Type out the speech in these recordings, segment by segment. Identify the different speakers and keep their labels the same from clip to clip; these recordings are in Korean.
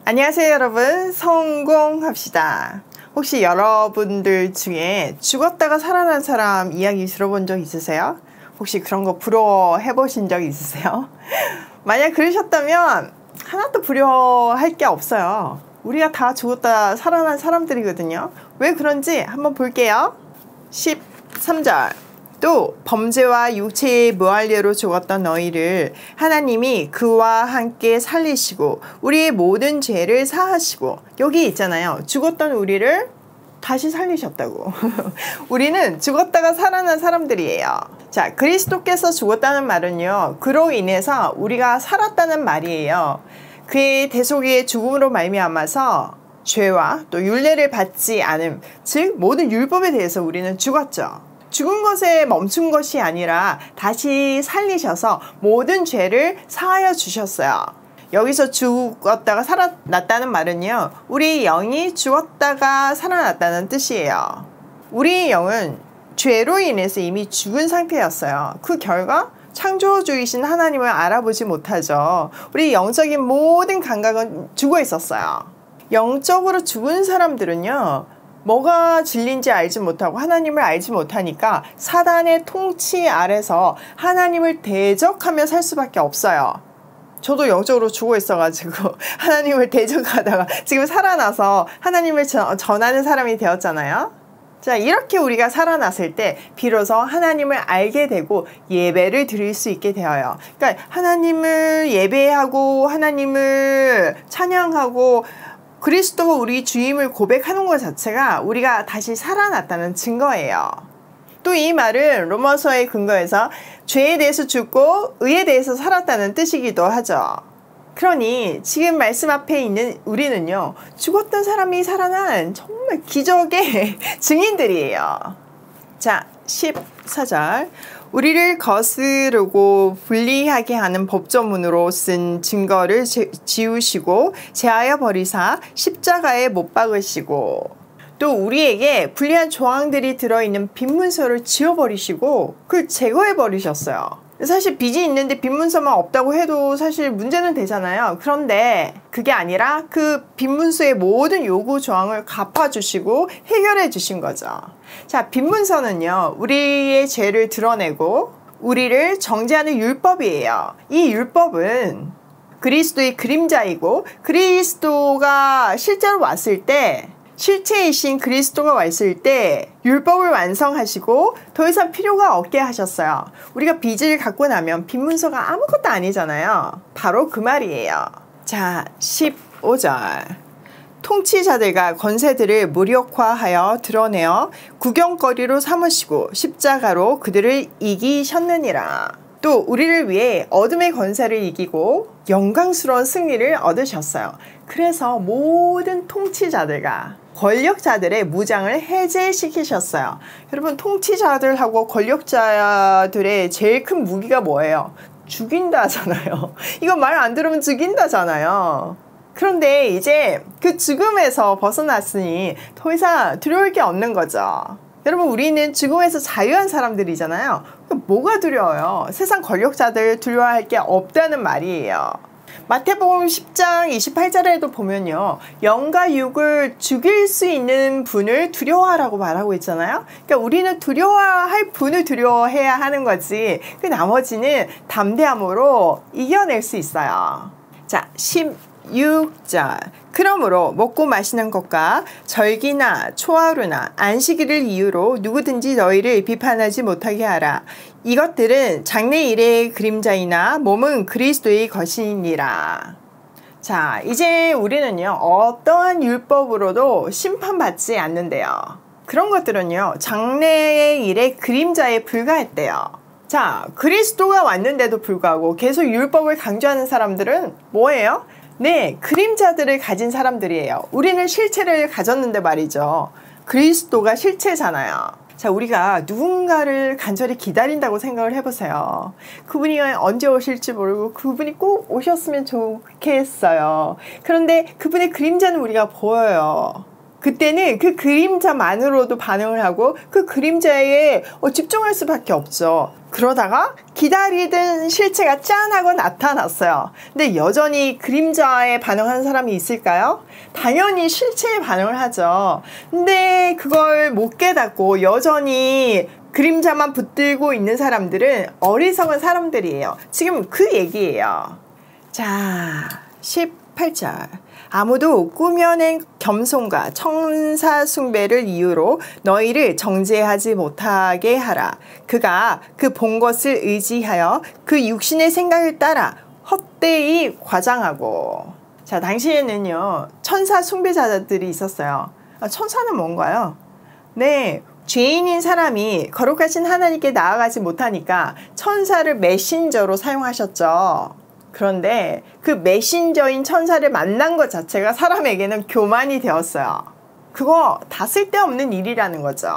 Speaker 1: 안녕하세요 여러분, 성공합시다. 혹시 여러분들 중에 죽었다가 살아난 사람 이야기 들어본 적 있으세요? 혹시 그런 거 부러워해 보신 적 있으세요? 만약 그러셨다면 하나도 부러워할 게 없어요. 우리가 다 죽었다 살아난 사람들이거든요. 왜 그런지 한번 볼게요. 13절 또 범죄와 육체의 무할례로 죽었던 너희를 하나님이 그와 함께 살리시고 우리의 모든 죄를 사하시고, 여기 있잖아요. 죽었던 우리를 다시 살리셨다고. 우리는 죽었다가 살아난 사람들이에요. 자, 그리스도께서 죽었다는 말은요, 그로 인해서 우리가 살았다는 말이에요. 그의 대속의 죽음으로 말미암아서 죄와 또 율례를 받지 않음, 즉 모든 율법에 대해서 우리는 죽었죠. 죽은 것에 멈춘 것이 아니라 다시 살리셔서 모든 죄를 사하여 주셨어요. 여기서 죽었다가 살아났다는 말은요, 우리 영이 죽었다가 살아났다는 뜻이에요. 우리의 영은 죄로 인해서 이미 죽은 상태였어요. 그 결과 창조주이신 하나님을 알아보지 못하죠. 우리 영적인 모든 감각은 죽어 있었어요. 영적으로 죽은 사람들은요, 뭐가 진리인지 알지 못하고 하나님을 알지 못하니까 사단의 통치 아래서 하나님을 대적하며 살 수밖에 없어요. 저도 영적으로 죽어 있어가지고 하나님을 대적하다가 지금 살아나서 하나님을 전하는 사람이 되었잖아요. 자, 이렇게 우리가 살아났을 때 비로소 하나님을 알게 되고 예배를 드릴 수 있게 되어요. 그러니까 하나님을 예배하고 하나님을 찬양하고 그리스도가 우리 주임을 고백하는 것 자체가 우리가 다시 살아났다는 증거예요. 또 이 말은 로마서의 근거에서 죄에 대해서 죽고 의에 대해서 살았다는 뜻이기도 하죠. 그러니 지금 말씀 앞에 있는 우리는요, 죽었던 사람이 살아난 정말 기적의 증인들이에요. 자, 14절 우리를 거스르고 불리하게 하는 법조문으로 쓴 증거를 지우시고 제하여 버리사 십자가에 못 박으시고, 또 우리에게 불리한 조항들이 들어있는 빈문서를 지워버리시고 그걸 제거해버리셨어요. 사실 빚이 있는데 빈문서만 없다고 해도 사실 문제는 되잖아요. 그런데 그게 아니라 그 빈문서의 모든 요구 조항을 갚아주시고 해결해 주신 거죠. 자, 빈문서는요, 우리의 죄를 드러내고 우리를 정죄하는 율법이에요. 이 율법은 그리스도의 그림자이고 그리스도가 실제로 왔을 때, 실체이신 그리스도가 왔을 때 율법을 완성하시고 더 이상 필요가 없게 하셨어요. 우리가 빚을 갖고 나면 빈문서가 아무것도 아니잖아요. 바로 그 말이에요. 자, 15절 통치자들과 권세들을 무력화하여 드러내어 구경거리로 삼으시고 십자가로 그들을 이기셨느니라. 또 우리를 위해 어둠의 권세를 이기고 영광스러운 승리를 얻으셨어요. 그래서 모든 통치자들과 권력자들의 무장을 해제시키셨어요. 여러분, 통치자들하고 권력자들의 제일 큰 무기가 뭐예요? 죽인다잖아요. 이거 말 안 들으면 죽인다잖아요. 그런데 이제 그 죽음에서 벗어났으니 더 이상 두려울 게 없는 거죠. 여러분, 우리는 죽음에서 자유한 사람들이잖아요. 뭐가 두려워요? 세상 권력자들 두려워할 게 없다는 말이에요. 마태복음 10장 28절에도 보면요, 영과 육을 죽일 수 있는 분을 두려워하라고 말하고 있잖아요. 그러니까 우리는 두려워할 분을 두려워해야 하는 거지, 그 나머지는 담대함으로 이겨낼 수 있어요. 자, 16절 그러므로 먹고 마시는 것과 절기나 초하루나 안식일을 이유로 누구든지 너희를 비판하지 못하게 하라. 이것들은 장래일의 그림자이나 몸은 그리스도의 것이니라. 자, 이제 우리는요, 어떠한 율법으로도 심판받지 않는데요. 그런 것들은요, 장래의 일의 그림자에 불과했대요. 자, 그리스도가 왔는데도 불구하고 계속 율법을 강조하는 사람들은 뭐예요? 네, 그림자들을 가진 사람들이에요. 우리는 실체를 가졌는데 말이죠. 그리스도가 실체잖아요. 자, 우리가 누군가를 간절히 기다린다고 생각을 해보세요. 그분이 언제 오실지 모르고 그분이 꼭 오셨으면 좋겠어요. 그런데 그분의 그림자는 우리가 보여요. 그때는 그 그림자만으로도 반응을 하고 그 그림자에 집중할 수밖에 없죠. 그러다가 기다리던 실체가 짠 하고 나타났어요. 근데 여전히 그림자에 반응하는 사람이 있을까요? 당연히 실체에 반응을 하죠. 근데 그걸 못 깨닫고 여전히 그림자만 붙들고 있는 사람들은 어리석은 사람들이에요. 지금 그 얘기예요. 자, 18절. 아무도 꾸며낸 겸손과 천사 숭배를 이유로 너희를 정죄하지 못하게 하라. 그가 그 본 것을 의지하여 그 육신의 생각을 따라 헛되이 과장하고. 자, 당시에는요 천사 숭배자들이 있었어요. 천사는 뭔가요? 네, 죄인인 사람이 거룩하신 하나님께 나아가지 못하니까 천사를 메신저로 사용하셨죠. 그런데 그 메신저인 천사를 만난 것 자체가 사람에게는 교만이 되었어요. 그거 다 쓸데없는 일이라는 거죠.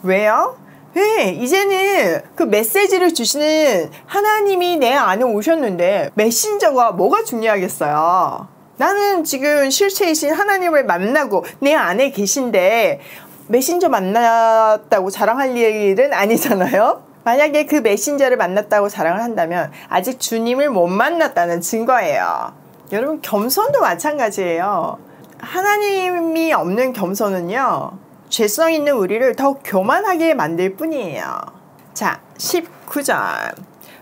Speaker 1: 왜요? 왜? 이제는 그 메시지를 주시는 하나님이 내 안에 오셨는데 메신저가 뭐가 중요하겠어요? 나는 지금 실체이신 하나님을 만나고 내 안에 계신데 메신저 만났다고 자랑할 일은 아니잖아요? 만약에 그 메신저를 만났다고 자랑을 한다면 아직 주님을 못 만났다는 증거예요. 여러분, 겸손도 마찬가지예요. 하나님이 없는 겸손은요, 죄성 있는 우리를 더 교만하게 만들 뿐이에요. 자, 19절.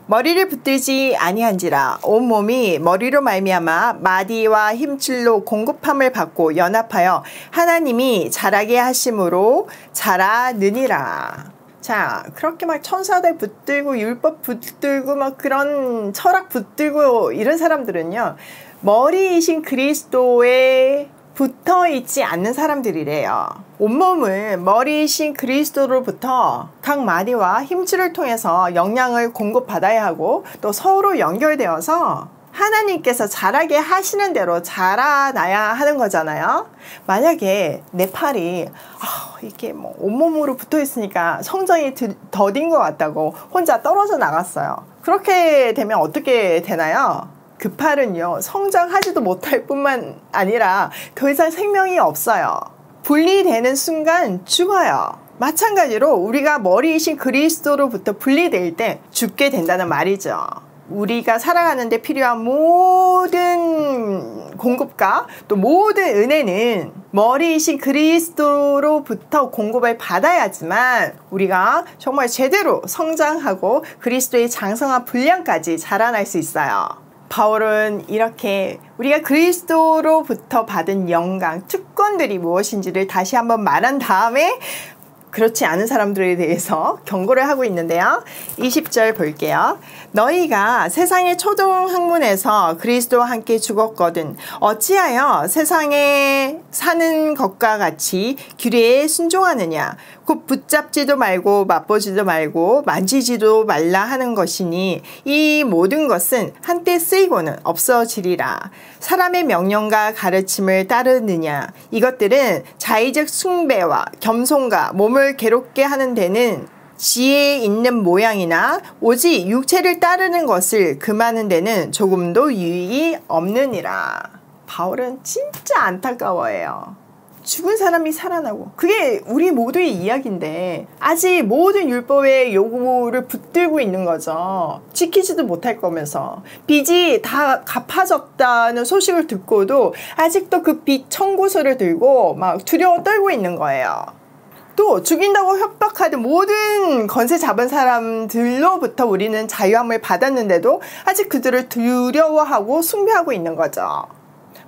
Speaker 1: 머리를 붙들지 아니한지라 온몸이 머리로 말미암아 마디와 힘줄로 공급함을 받고 연합하여 하나님이 자라게 하심으로 자라느니라. 자, 그렇게 막 천사들 붙들고 율법 붙들고 막 그런 철학 붙들고 이런 사람들은요, 머리이신 그리스도에 붙어 있지 않는 사람들이래요. 온몸을 머리이신 그리스도로부터 각 마디와 힘줄을 통해서 영양을 공급받아야 하고 또 서로 연결되어서 하나님께서 자라게 하시는 대로 자라나야 하는 거잖아요. 만약에 내 팔이 이게 뭐 온몸으로 붙어 있으니까 성장이 더딘 것 같다고 혼자 떨어져 나갔어요. 그렇게 되면 어떻게 되나요? 그 팔은요, 성장하지도 못할 뿐만 아니라 더 이상 생명이 없어요. 분리되는 순간 죽어요. 마찬가지로 우리가 머리이신 그리스도로부터 분리될 때 죽게 된다는 말이죠. 우리가 살아가는 데 필요한 모든 공급과 또 모든 은혜는 머리이신 그리스도로부터 공급을 받아야지만 우리가 정말 제대로 성장하고 그리스도의 장성한 분량까지 자라날 수 있어요. 바울은 이렇게 우리가 그리스도로부터 받은 영광, 특권들이 무엇인지를 다시 한번 말한 다음에 그렇지 않은 사람들에 대해서 경고를 하고 있는데요. 20절 볼게요. 너희가 세상의 초등학문에서 그리스도와 함께 죽었거든 어찌하여 세상에 사는 것과 같이 규례에 순종하느냐. 곧 붙잡지도 말고 맛보지도 말고 만지지도 말라 하는 것이니 이 모든 것은 한때 쓰이고는 없어지리라. 사람의 명령과 가르침을 따르느냐. 이것들은 자의적 숭배와 겸손과 몸을 괴롭게 하는 데는 지혜 있는 모양이나 오직 육체를 따르는 것을 금하는 데는 조금도 유익이 없느니라. 바울은 진짜 안타까워해요. 죽은 사람이 살아나고 그게 우리 모두의 이야기인데 아직 모든 율법의 요구를 붙들고 있는 거죠. 지키지도 못할 거면서 빚이 다 갚아졌다는 소식을 듣고도 아직도 그 빚 청구서를 들고 막 두려워 떨고 있는 거예요. 또 죽인다고 협박하던 모든 건세 잡은 사람들로부터 우리는 자유함을 받았는데도 아직 그들을 두려워하고 숭배하고 있는 거죠.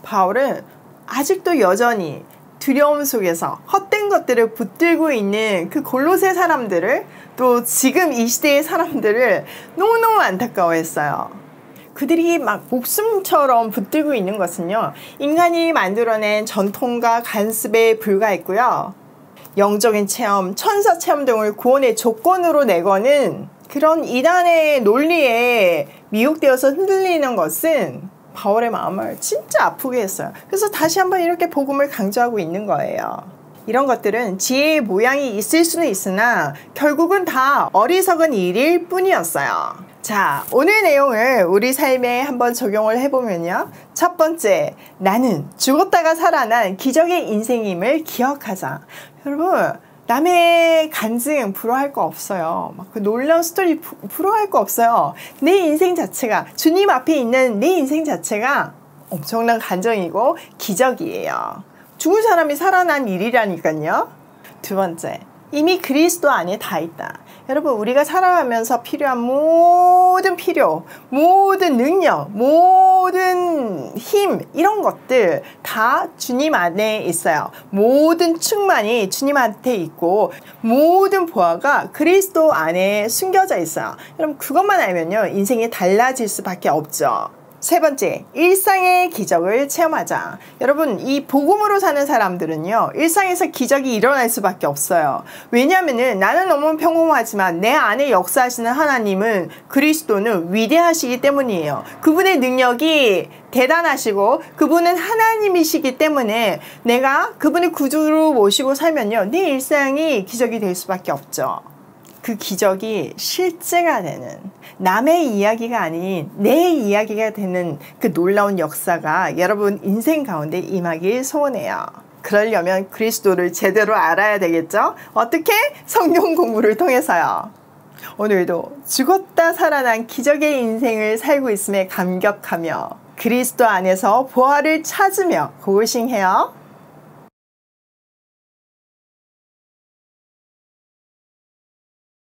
Speaker 1: 바울은 아직도 여전히 두려움 속에서 헛된 것들을 붙들고 있는 그 골로새 사람들을 또 지금 이 시대의 사람들을 너무너무 안타까워했어요. 그들이 막 목숨처럼 붙들고 있는 것은요, 인간이 만들어낸 전통과 간습에 불과했고요. 영적인 체험, 천사 체험 등을 구원의 조건으로 내거는 그런 이단의 논리에 미혹되어서 흔들리는 것은 바울의 마음을 진짜 아프게 했어요. 그래서 다시 한번 이렇게 복음을 강조하고 있는 거예요. 이런 것들은 지혜의 모양이 있을 수는 있으나 결국은 다 어리석은 일일 뿐이었어요. 자, 오늘 내용을 우리 삶에 한번 적용을 해보면요. 첫 번째, 나는 죽었다가 살아난 기적의 인생임을 기억하자. 여러분, 남의 간증 부러워할 거 없어요. 막 그 놀라운 스토리 부러워할 거 없어요. 내 인생 자체가, 주님 앞에 있는 내 인생 자체가 엄청난 간증이고 기적이에요. 죽은 사람이 살아난 일이라니까요. 두 번째, 이미 그리스도 안에 다 있다. 여러분, 우리가 살아가면서 필요한 모든 필요, 모든 능력, 모든 힘, 이런 것들 다 주님 안에 있어요. 모든 충만이 주님한테 있고 모든 보화가 그리스도 안에 숨겨져 있어요. 여러분, 그것만 알면요, 인생이 달라질 수밖에 없죠. 세 번째, 일상의 기적을 체험하자. 여러분, 이 복음으로 사는 사람들은요, 일상에서 기적이 일어날 수밖에 없어요. 왜냐하면은 나는 너무 평범하지만 내 안에 역사하시는 하나님은, 그리스도는 위대하시기 때문이에요. 그분의 능력이 대단하시고 그분은 하나님이시기 때문에 내가 그분의 구주로 모시고 살면요, 내 일상이 기적이 될 수밖에 없죠. 그 기적이 실제가 되는, 남의 이야기가 아닌 내 이야기가 되는 그 놀라운 역사가 여러분 인생 가운데 임하길 소원해요. 그러려면 그리스도를 제대로 알아야 되겠죠? 어떻게? 성경 공부를 통해서요. 오늘도 죽었다 살아난 기적의 인생을 살고 있음에 감격하며 그리스도 안에서 보화를 찾으며 고고싱해요.